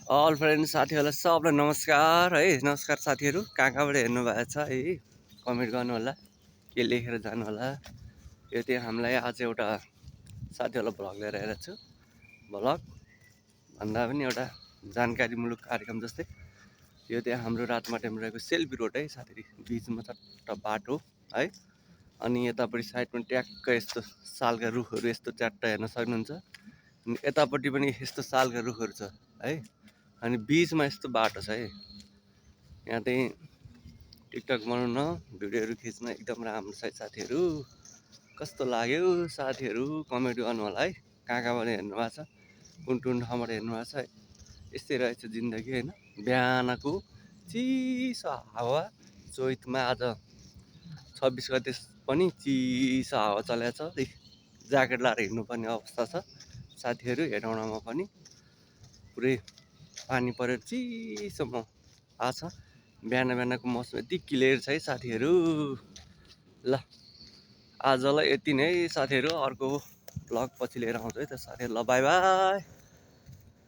All friend साथीहरूलाई सबलाई नमस्कार है। नमस्कार साथीहरू, कहाँबाट हेर्नु भएको छ है, कमेन्ट गर्नु होला, के लेखेर जानु होला। यो चाहिँ हामीलाई आज एउटा साथीहरूलाई भ्लग लिएर आएको छु। भ्लग भन्दा पनि एउटा जानकारीमूलक कार्यक्रम जस्तै। यो चाहिँ हाम्रो रातमाटामा रहेको सेल्फी रोड है साथीहरू, बिचमा चट्ट बाटो है। अनि यतापट्टि साइडमा ट्याक्क यस्तो सालका रुखहरू यस्तो च्याट्ट हेर्न सक्नुहुन्छ। अनि यतापट्टि पनि यस्तो सालका रुखहरू छ है। अनि बिचमा यस्तो बाटो छ है। यहाँ चाहिँ टिकटक बनाउन, भिडियोहरू खिच्न एकदम राम्रो छ है साथीहरू। कस्तो लाग्यो साथीहरू कमेन्ट गर्नु होला है। कहाँबाट हेर्नु भएको छ, कुन ठाउँबाट हेर्नु भएको छ है। यस्तै रहेछ जिन्दगी होइन। बिहानको चिसो हावा, चैतमा आज 26 गते पनि चिसो हावा चलेको छ है। ज्याकेट लाएर हिँड्नुपर्ने अवस्था छ साथीहरू। हेटौँडामा पनि पुरै पानी परेर चिसोमा आछ। बिहानको मौसम यति क्लियर छ है साथीहरू। ल आजलाई यति नै है साथीहरू। अर्को भ्लग पछि लिएर आउँछु है त साथीहरू। ल बाई बाई।